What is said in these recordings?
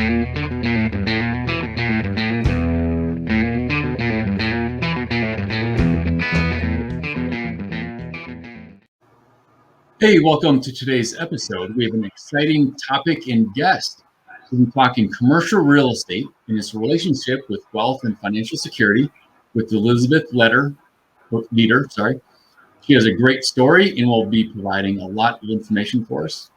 Hey, welcome to today's episode. We have an exciting topic and guest. We'll be talking commercial real estate and its relationship with wealth and financial security with Elizabeth Leader. She has a great story and will be providing a lot of information for us.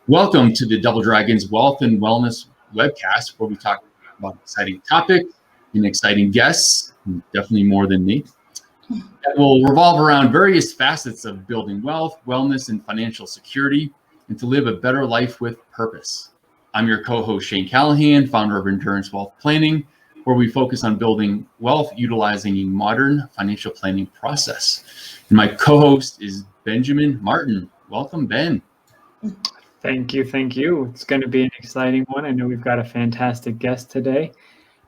Welcome to the Double Dragons Wealth and Wellness webcast, where we talk about exciting topics and exciting guests, definitely more than me. That will revolve around various facets of building wealth, wellness, and financial security, and to live a better life with purpose. I'm your co-host, Shane Callahan, founder of Endurance Wealth Planning, where we focus on building wealth utilizing a modern financial planning process. And my co-host is Benjamin Martin. Welcome, Ben. Thank you. It's going to be an exciting one. I know we've got a fantastic guest today.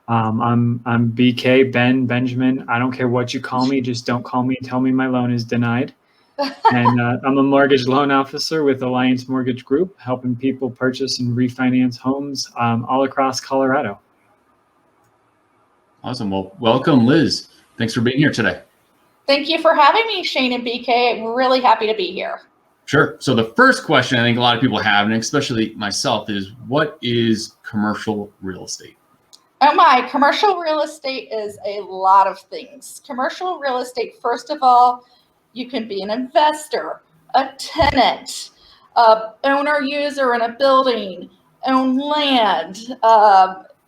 I'm BK, Benjamin. I don't care what you call me. Just don't call me and tell me my loan is denied. And I'm a mortgage loan officer with Alliance Mortgage Group, helping people purchase and refinance homes all across Colorado. Awesome. Well, welcome, Liz. Thanks for being here today. Thank you for having me, Shane and BK. I'm really happy to be here. Sure. So the first question I think a lot of people have, and especially myself, is what is commercial real estate? Oh my, commercial real estate is a lot of things. Commercial real estate, first of all, you can be an investor, a tenant, owner, user in a building, own land,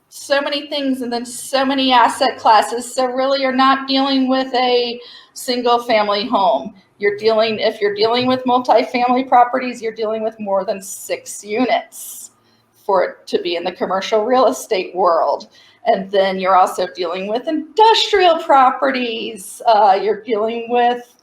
so many things, and then so many asset classes. So really you're not dealing with a single family home. If you're dealing with multifamily properties, you're dealing with more than 6 units for it to be in the commercial real estate world. And then you're also dealing with industrial properties. You're dealing with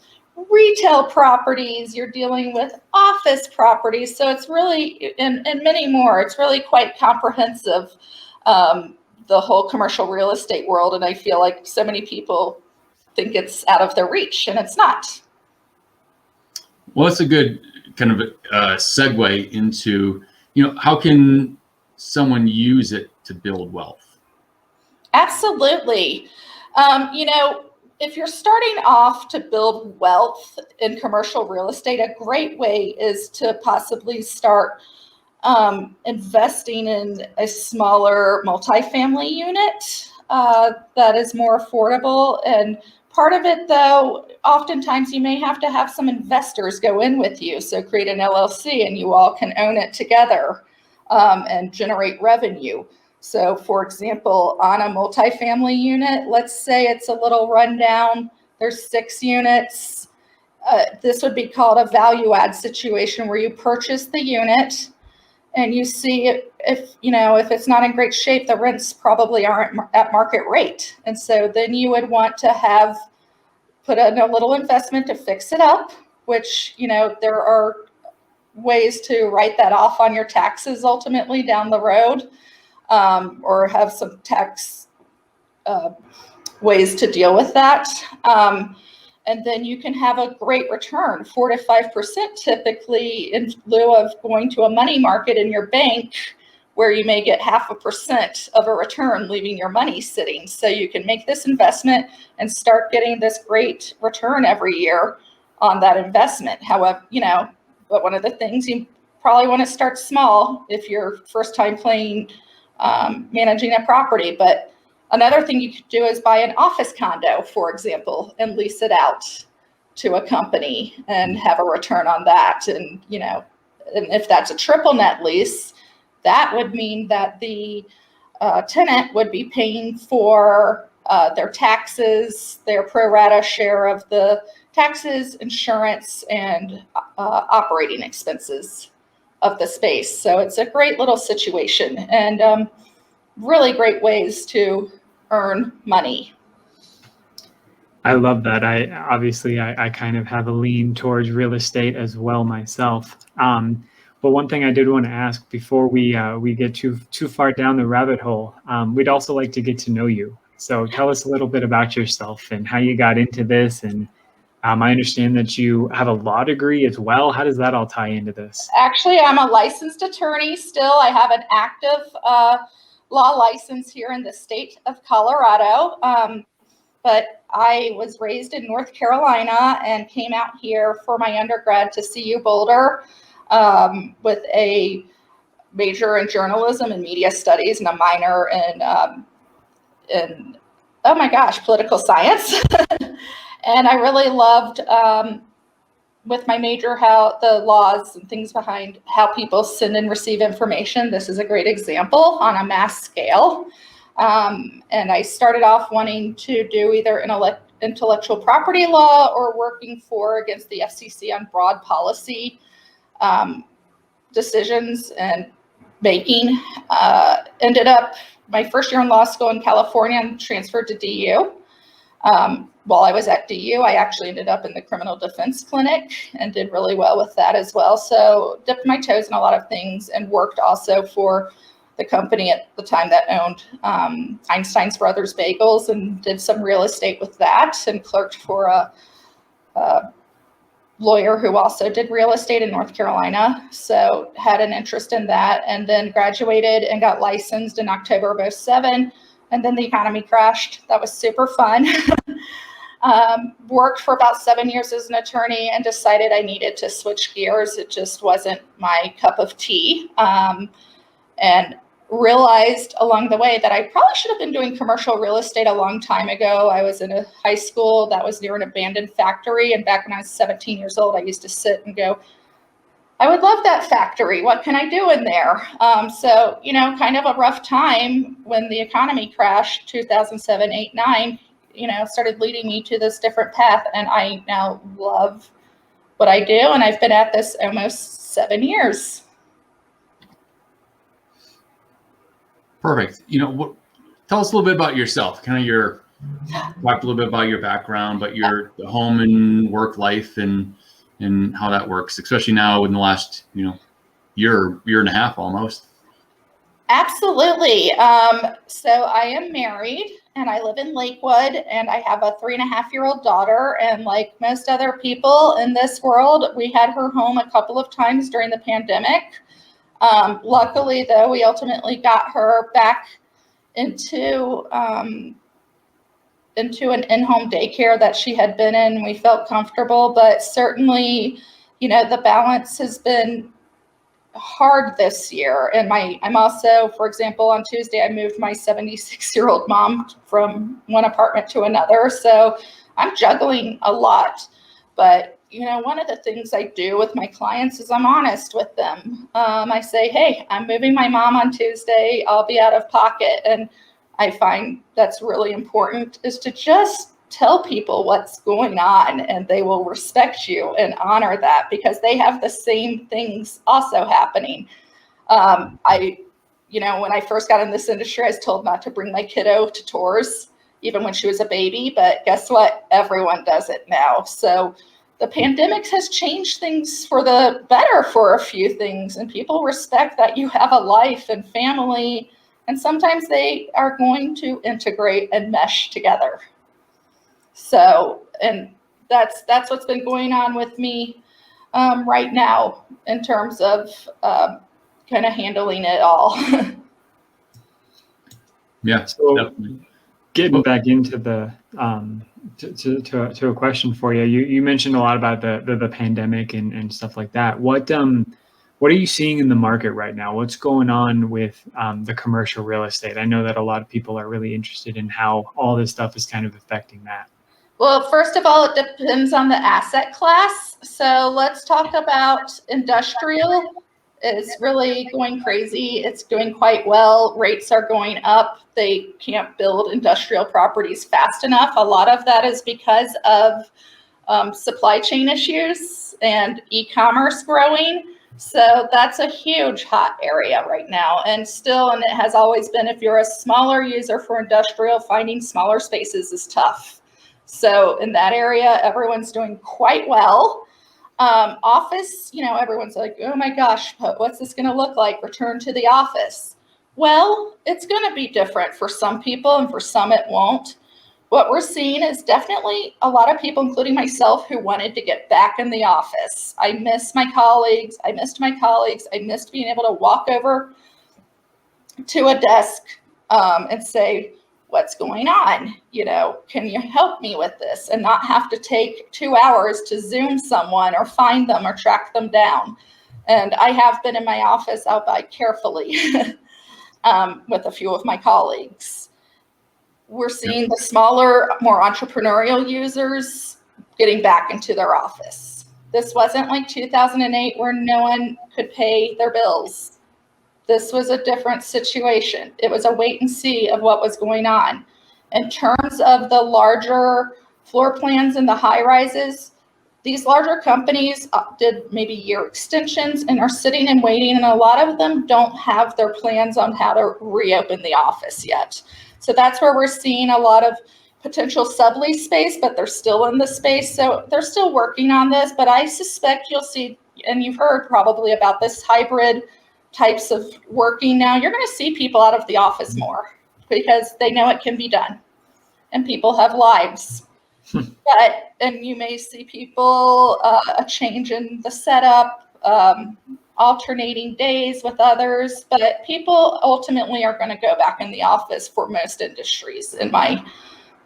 retail properties. You're dealing with office properties. So it's really, and many more, it's really quite comprehensive, the whole commercial real estate world. And I feel like so many people think it's out of their reach, and it's not. Well, that's a good kind of segue into, how can someone use it to build wealth? Absolutely. If you're starting off to build wealth in commercial real estate, a great way is to possibly start investing in a smaller multifamily unit that is more affordable. And part of it, though, oftentimes you may have to have some investors go in with you. So create an LLC and you all can own it together and generate revenue. So for example, on a multifamily unit, let's say it's a little rundown, there's 6 units. This would be called a value add situation, where you purchase the unit and you see if it's not in great shape, the rents probably aren't at market rate. And so then you would want to put in a little investment to fix it up, which, there are ways to write that off on your taxes ultimately down the road, or have some tax ways to deal with that. And then you can have a great return, 4 to 5% typically, in lieu of going to a money market in your bank, where you may get 0.5% of a return, leaving your money sitting. So you can make this investment and start getting this great return every year on that investment. However, but one of the things, you probably want to start small if you're first time playing, managing a property. But another thing you could do is buy an office condo, for example, and lease it out to a company and have a return on that. And, and if that's a triple net lease, that would mean that the tenant would be paying for their taxes, their pro rata share of the taxes, insurance, and operating expenses of the space. So it's a great little situation, and really great ways to earn money. I love that. I kind of have a lean towards real estate as well myself. But one thing I did want to ask before we get too far down the rabbit hole, we'd also like to get to know you. So tell us a little bit about yourself and how you got into this. And I understand that you have a law degree as well. How does that all tie into this? Actually, I'm a licensed attorney still. I have an active law license here in the state of Colorado. But I was raised in North Carolina and came out here for my undergrad to CU Boulder with a major in journalism and media studies and a minor in oh my gosh, political science. And I really loved with my major how the laws and things behind how people send and receive information. This is a great example on a mass scale. And I started off wanting to do either intellectual property law or working against the FCC on broad policy decisions and making. Ended up my first year in law school in California and transferred to DU. While I was at DU, I actually ended up in the criminal defense clinic and did really well with that as well. So dipped my toes in a lot of things and worked also for the company at the time that owned Einstein's Brothers Bagels and did some real estate with that and clerked for a lawyer who also did real estate in North Carolina. So had an interest in that and then graduated and got licensed in October of 2007. And then the economy crashed. That was super fun. Worked for about 7 years as an attorney and decided I needed to switch gears. It just wasn't my cup of tea. And realized along the way that I probably should have been doing commercial real estate a long time ago. I was in a high school that was near an abandoned factory. And back when I was 17 years old, I used to sit and go, I would love that factory. What can I do in there? So, kind of a rough time when the economy crashed, 2007, 8, 9, started leading me to this different path. And I now love what I do. And I've been at this almost 7 years. Perfect. Tell us a little bit about yourself, talk a little bit about your background, but your home and work life and how that works, especially now in the last, year and a half almost. Absolutely. So I am married and I live in Lakewood and I have a 3.5-year-old daughter. And like most other people in this world, we had her home a couple of times during the pandemic. Luckily, though, we ultimately got her back into an in-home daycare that she had been in. We felt comfortable, but certainly, the balance has been hard this year. And I'm also, for example, on Tuesday, I moved my 76-year-old mom from one apartment to another. So I'm juggling a lot, but one of the things I do with my clients is I'm honest with them. I say, hey, I'm moving my mom on Tuesday. I'll be out of pocket. And I find that's really important is to just tell people what's going on and they will respect you and honor that because they have the same things also happening. When I first got in this industry, I was told not to bring my kiddo to tours, even when she was a baby. But guess what? Everyone does it now. So the pandemic has changed things for the better for a few things, and people respect that you have a life and family, and sometimes they are going to integrate and mesh together. So, and that's what's been going on with me right now in terms of kind of handling it all. Yeah, so definitely. Getting back into the to a question for you. You mentioned a lot about the pandemic and stuff like that. What are you seeing in the market right now? What's going on with the commercial real estate? I know that a lot of people are really interested in how all this stuff is kind of affecting that. Well, first of all, it depends on the asset class. So let's talk about industrial. It's really going crazy. It's doing quite well. Rates are going up. They can't build industrial properties fast enough. A lot of that is because of supply chain issues and e-commerce growing. So that's a huge hot area right now. And it has always been, if you're a smaller user for industrial, finding smaller spaces is tough. So in that area, everyone's doing quite well. Office, everyone's like, oh my gosh, what's this going to look like? Return to the office. Well, it's going to be different for some people and for some it won't. What we're seeing is definitely a lot of people, including myself, who wanted to get back in the office. I miss my colleagues. I missed being able to walk over to a desk, and say, what's going on? Can you help me with this? And not have to take 2 hours to Zoom someone or find them or track them down. And I have been in my office albeit carefully with a few of my colleagues. We're seeing the smaller, more entrepreneurial users getting back into their office. This wasn't like 2008 where no one could pay their bills. This was a different situation. It was a wait and see of what was going on. In terms of the larger floor plans and the high rises, these larger companies did maybe year extensions and are sitting and waiting, and a lot of them don't have their plans on how to reopen the office yet. So that's where we're seeing a lot of potential sublease space, but they're still in the space. So they're still working on this, but I suspect you'll see, and you've heard probably about this hybrid types of working now. You're going to see people out of the office more because they know it can be done, and people have lives. And you may see people, a change in the setup, alternating days with others, but people ultimately are going to go back in the office for most industries, in my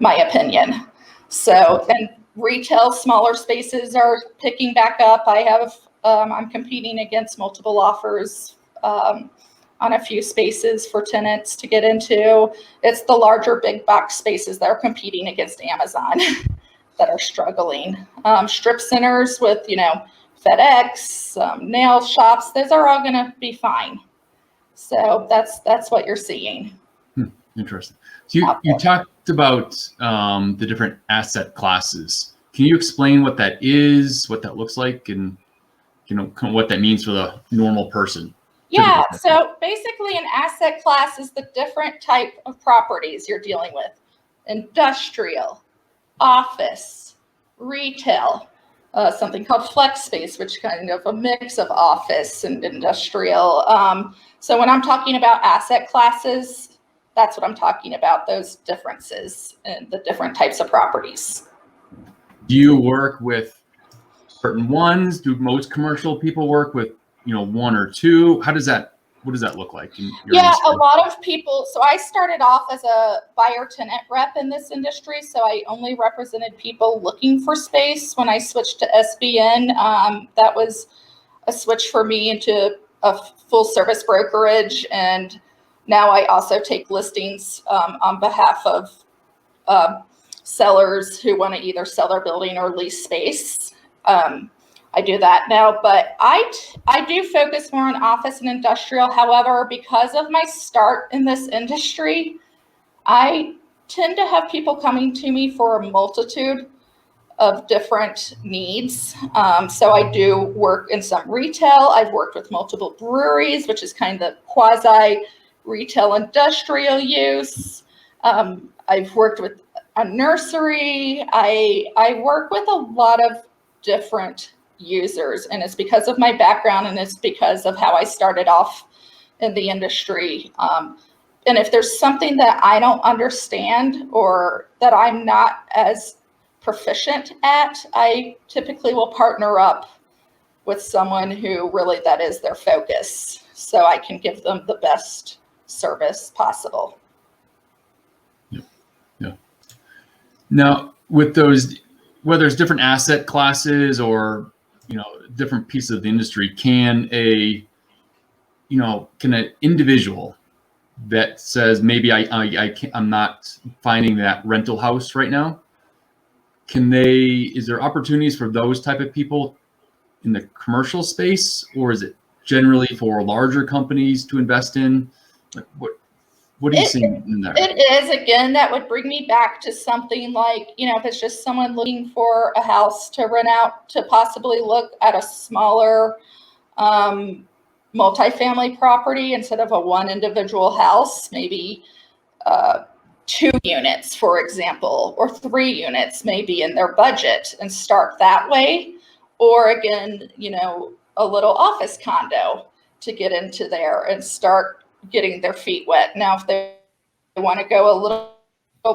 opinion. So, and retail, smaller spaces are picking back up. I'm competing against multiple offers on a few spaces for tenants to get into. It's the larger big box spaces that are competing against Amazon that are struggling. Strip centers with, FedEx, nail shops, those are all going to be fine. So that's what you're seeing. Interesting. So you talked about the different asset classes. Can you explain what that is, what that looks like, and kind of what that means for the normal person? Yeah, so basically an asset class is the different type of properties you're dealing with. Industrial, office, retail, something called flex space, which kind of a mix of office and industrial. So when I'm talking about asset classes, that's what I'm talking about, those differences and the different types of properties. Do you work with certain ones? Do most commercial people work with, one or two? What does that look like? Yeah, a lot of people. So I started off as a buyer tenant rep in this industry. So I only represented people looking for space. When I switched to SBN, that was a switch for me into a full service brokerage. And now I also take listings on behalf of sellers who want to either sell their building or lease space. I do that now, but I do focus more on office and industrial. However, because of my start in this industry, I tend to have people coming to me for a multitude of different needs. So I do work in some retail. I've worked with multiple breweries, which is kind of quasi retail industrial use. I've worked with a nursery. I work with a lot of different users, and it's because of my background, and it's because of how I started off in the industry. And if there's something that I don't understand or that I'm not as proficient at, I typically will partner up with someone who really that is their focus, so I can give them the best service possible. Yeah. Now, with those, whether it's different asset classes or different pieces of the industry, can an individual that says maybe I'm not finding that rental house right now, is there opportunities for those type of people in the commercial space, or is it generally for larger companies to invest in? What are you seeing in there? It is, again, that would bring me back to something like, if it's just someone looking for a house to rent out, to possibly look at a smaller multifamily property instead of a one individual house, maybe 2 units, for example, or 3 units maybe in their budget, and start that way. Or again, a little office condo to get into there and start getting their feet wet. Now, if they want to go a little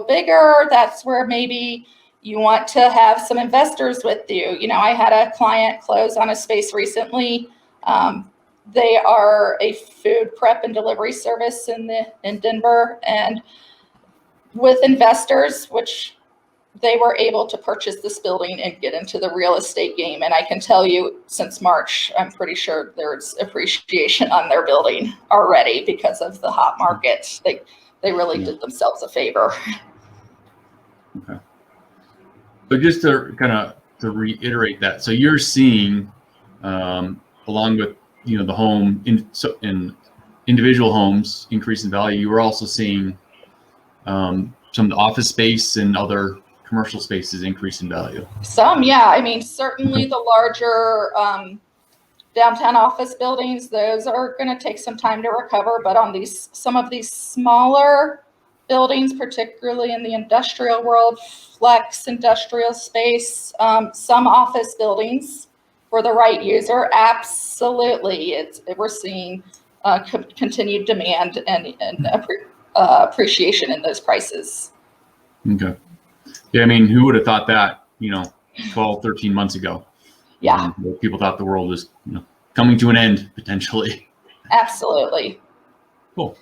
bigger, that's where maybe you want to have some investors with you. I had a client close on a space recently They are a food prep and delivery service in Denver, and with investors, which they were able to purchase this building and get into the real estate game. And I can tell you, since March, I'm pretty sure there's appreciation on their building already because of the hot market. They really did themselves a favor. Okay. So just to reiterate that, so you're seeing, along with the home in individual homes increase in value, you were also seeing some of the office space and other commercial spaces increase in value. Some, yeah. I mean, certainly the larger downtown office buildings, those are going to take some time to recover. But on some of these smaller buildings, particularly in the industrial world, flex industrial space, some office buildings for the right user, absolutely, we're seeing continued demand and appreciation in those prices. Okay. Yeah, I mean, who would have thought that, 12, 13 months ago? Yeah. People thought the world was, coming to an end potentially. Absolutely. Cool.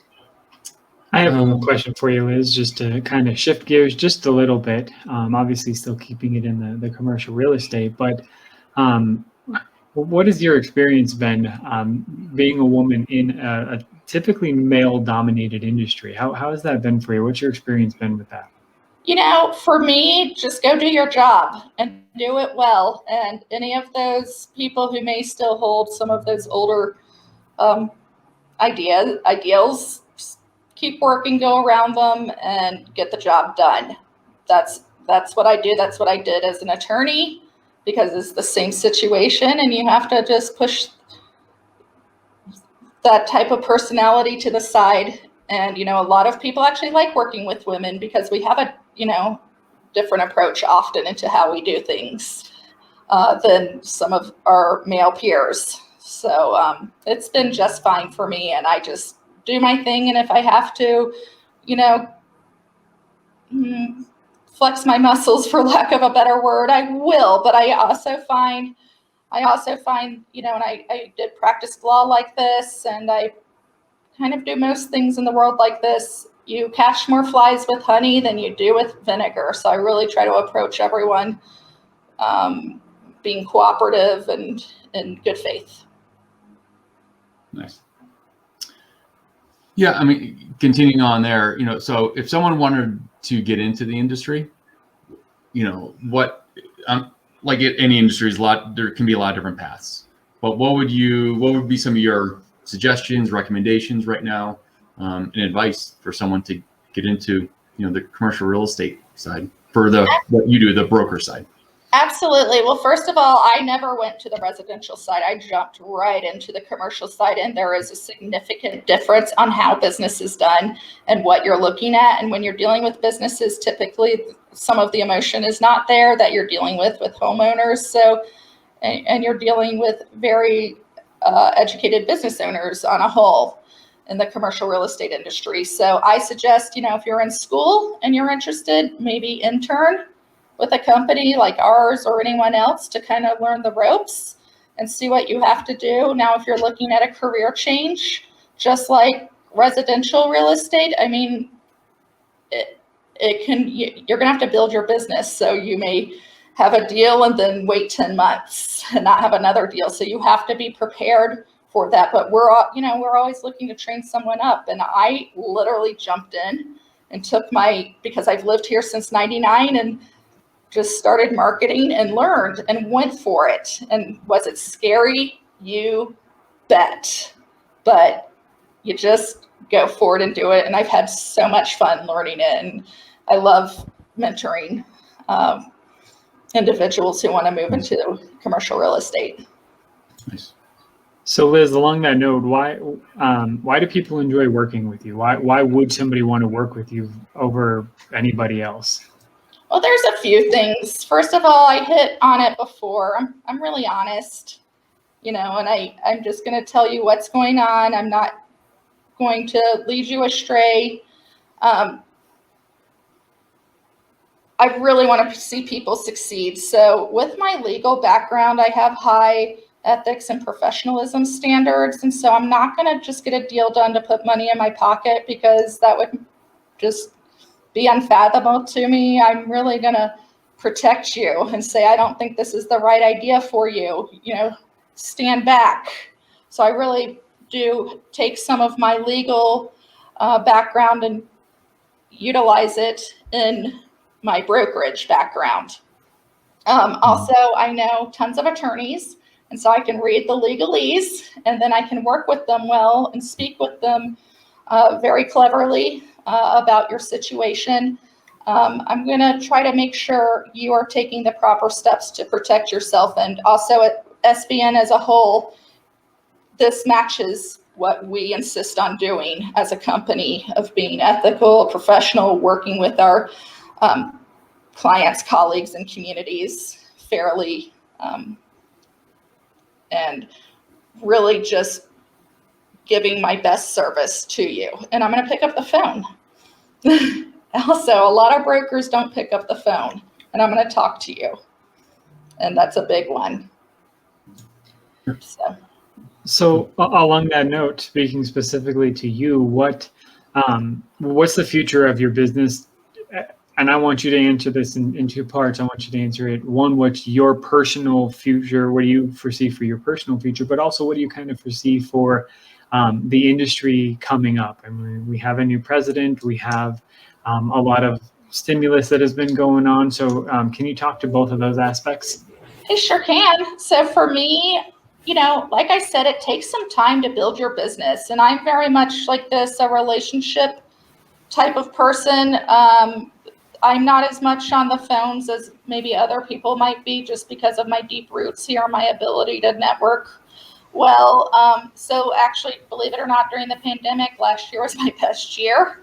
I have a question for you, Liz, just to kind of shift gears just a little bit. Obviously, still keeping it in the commercial real estate, but what has your experience been being a woman in a typically male-dominated industry? How has that been for you? What's your experience been with that? For me, just go do your job and do it well. And any of those people who may still hold some of those older ideals, keep working, go around them, and get the job done. That's what I do. That's what I did as an attorney, because it's the same situation, and you have to just push that type of personality to the side. And, a lot of people actually like working with women because we have a, different approach often into how we do things than some of our male peers. So it's been just fine for me, and I just do my thing. And if I have to, flex my muscles, for lack of a better word, I will. But I also find, and I did practice law like this, and I kind of do most things in the world like this. You catch more flies with honey than you do with vinegar. So I really try to approach everyone being cooperative and in good faith. Nice. Yeah, I mean, continuing on there, so if someone wanted to get into the industry, what, like any industry, there can be a lot of different paths. But what would be some of your suggestions, recommendations right now, and advice for someone to get into, the commercial real estate side for what you do, the broker side? Absolutely. Well, first of all, I never went to the residential side. I jumped right into the commercial side, and there is a significant difference on how business is done and what you're looking at. And when you're dealing with businesses, typically some of the emotion is not there that you're dealing with homeowners. So, and you're dealing with very educated business owners on a whole in the commercial real estate industry. So I suggest, if you're in school and you're interested, maybe intern with a company like ours or anyone else to kind of learn the ropes and see what you have to do. Now, if you're looking at a career change, just like residential real estate, I mean, you're going to have to build your business. So you may have a deal and then wait 10 months and not have another deal. So you have to be prepared for that. But we're always looking to train someone up. And I literally jumped in and because I've lived here since 99 and just started marketing and learned and went for it. And was it scary? You bet. But you just go for it and do it. And I've had so much fun learning it. And I love mentoring individuals who want to move into commercial real estate. Nice. So Liz, along that note, why do people enjoy working with you? Why would somebody want to work with you over anybody else? Well, there's a few things. First of all, I hit on it before. I'm really honest, and I'm just going to tell you what's going on. I'm not going to lead you astray. I really want to see people succeed. So with my legal background, I have high ethics and professionalism standards. And so I'm not going to just get a deal done to put money in my pocket, because that would just be unfathomable to me. I'm really going to protect you and say, I don't think this is the right idea for you. Stand back. So I really do take some of my legal background and utilize it in my brokerage background. Also, I know tons of attorneys, and so I can read the legalese, and then I can work with them well and speak with them very cleverly about your situation. I'm going to try to make sure you are taking the proper steps to protect yourself. And also at SBN as a whole, this matches what we insist on doing as a company, of being ethical, professional, working with our clients, colleagues, and communities fairly, and really just giving my best service to you. And I'm going to pick up the phone. Also, a lot of brokers don't pick up the phone, and I'm going to talk to you. And that's a big one. So along that note, speaking specifically to you, what's the future of your business? And I want you to answer this in two parts. I want you to answer it. One, what's your personal future? What do you foresee for your personal future? But also, what do you kind of foresee for the industry coming up? I mean, we have a new president. We have a lot of stimulus that has been going on. So can you talk to both of those aspects? I sure can. So for me, like I said, it takes some time to build your business. And I'm very much like this, a relationship type of person. I'm not as much on the phones as maybe other people might be, just because of my deep roots here, my ability to network well. So actually, believe it or not, during the pandemic, last year was my best year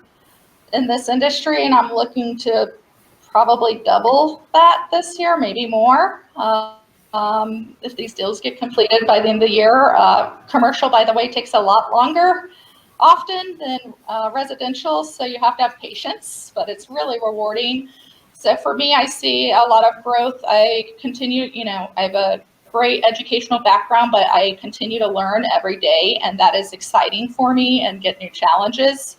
in this industry. And I'm looking to probably double that this year, maybe more. If these deals get completed by the end of the year. Commercial, by the way, takes a lot longer often than residential, so you have to have patience, but it's really rewarding. So for me, I see a lot of growth. I continue, I have a great educational background, but I continue to learn every day, and that is exciting for me, and get new challenges.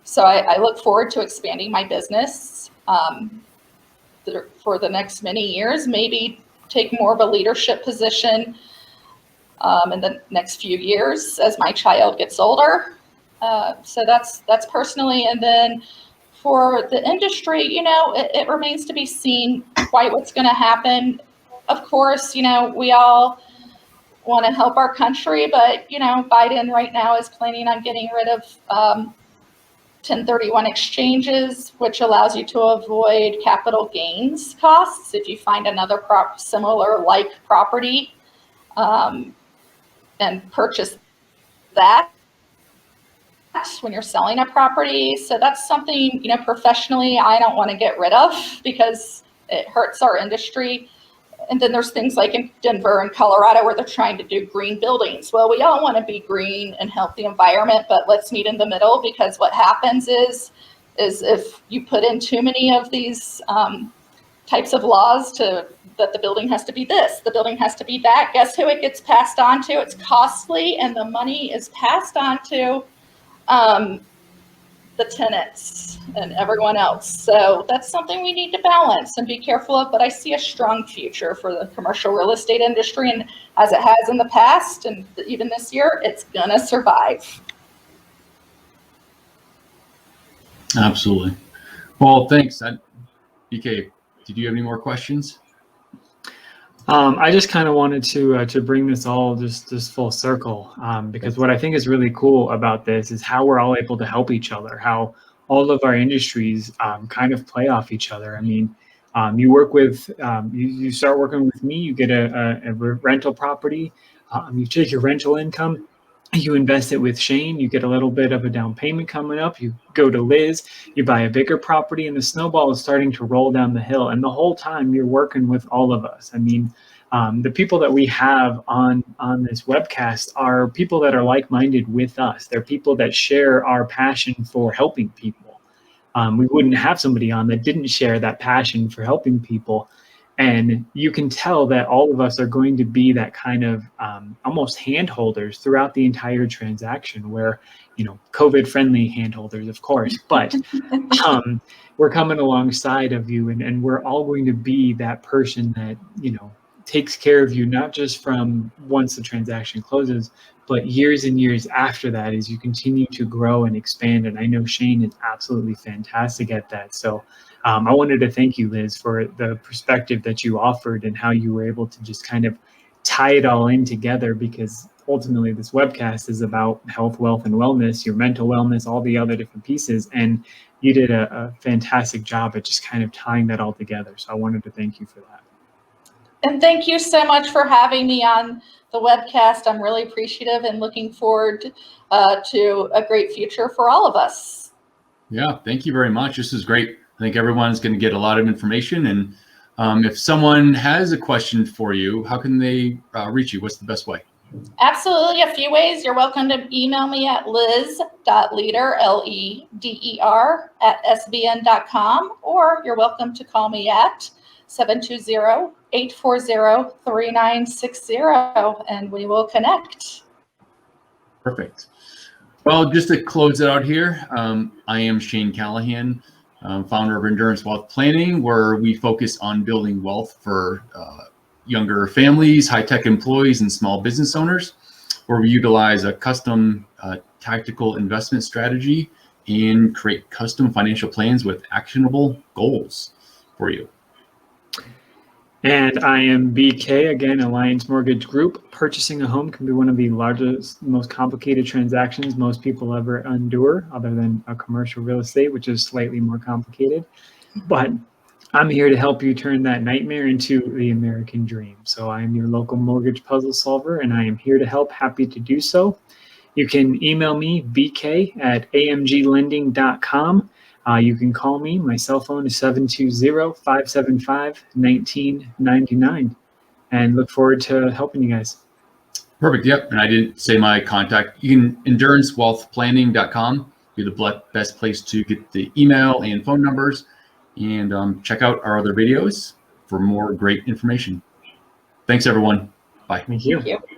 So I look forward to expanding my business for the next many years, maybe take more of a leadership position in the next few years as my child gets older. So that's personally. And then for the industry, it remains to be seen quite what's going to happen. Of course, we all want to help our country, but, Biden right now is planning on getting rid of 1031 exchanges, which allows you to avoid capital gains costs if you find another similar like property and purchase that when you're selling a property. So that's something, professionally, I don't want to get rid of, because it hurts our industry. And then there's things like in Denver and Colorado where they're trying to do green buildings. Well, we all want to be green and help the environment, but let's meet in the middle, because what happens is if you put in too many of these types of laws that the building has to be this, the building has to be that, guess who it gets passed on to? It's costly, and the money is passed on to the tenants and everyone else. So that's something we need to balance and be careful of. But I see a strong future for the commercial real estate industry, and as it has in the past, and even this year, it's gonna survive. Absolutely. Well, thanks. BK, did you have any more questions? I just kind of wanted to bring this all just full circle, because what I think is really cool about this is how we're all able to help each other, how all of our industries kind of play off each other. I mean, you work with, you start working with me, you get a rental property, you take your rental income, you invest it with Shane, you get a little bit of a down payment coming up, you go to Liz, you buy a bigger property, and the snowball is starting to roll down the hill. And the whole time you're working with all of us. I mean, the people that we have on this webcast are people that are like-minded with us. They're people that share our passion for helping people. We wouldn't have somebody on that didn't share that passion for helping people. And you can tell that all of us are going to be that kind of almost hand holders throughout the entire transaction, where, COVID friendly hand holders, of course, but we're coming alongside of you, and we're all going to be that person that, takes care of you, not just from once the transaction closes, but years and years after that, as you continue to grow and expand. And I know Shane is absolutely fantastic at that. So I wanted to thank you, Liz, for the perspective that you offered and how you were able to just kind of tie it all in together, because ultimately this webcast is about health, wealth, and wellness, your mental wellness, all the other different pieces. And you did a fantastic job at just kind of tying that all together. So I wanted to thank you for that. And thank you so much for having me on the webcast. I'm really appreciative and looking forward to a great future for all of us. Yeah, thank you very much. This is great. I think everyone's going to get a lot of information. And if someone has a question for you, how can they reach you? What's the best way? Absolutely. A few ways. You're welcome to email me at liz.leder, LEDER, @sbn.com, or you're welcome to call me at 720-840-3960, and we will connect. Perfect. Well, just to close it out here, I am Shane Callahan, founder of Endurance Wealth Planning, where we focus on building wealth for younger families, high-tech employees, and small business owners, where we utilize a custom tactical investment strategy and create custom financial plans with actionable goals for you. And I am BK, again, Alliance Mortgage Group. Purchasing a home can be one of the largest, most complicated transactions most people ever endure, other than a commercial real estate, which is slightly more complicated. But I'm here to help you turn that nightmare into the American dream. So I am your local mortgage puzzle solver, and I am here to help, happy to do so. You can email me, bk@amglending.com. You can call me. My cell phone is 720-575-1999. And look forward to helping you guys. Perfect. Yep. And I didn't say my contact. You can endurancewealthplanning.com be the best place to get the email and phone numbers, and check out our other videos for more great information. Thanks, everyone. Bye. Thank you. Thank you.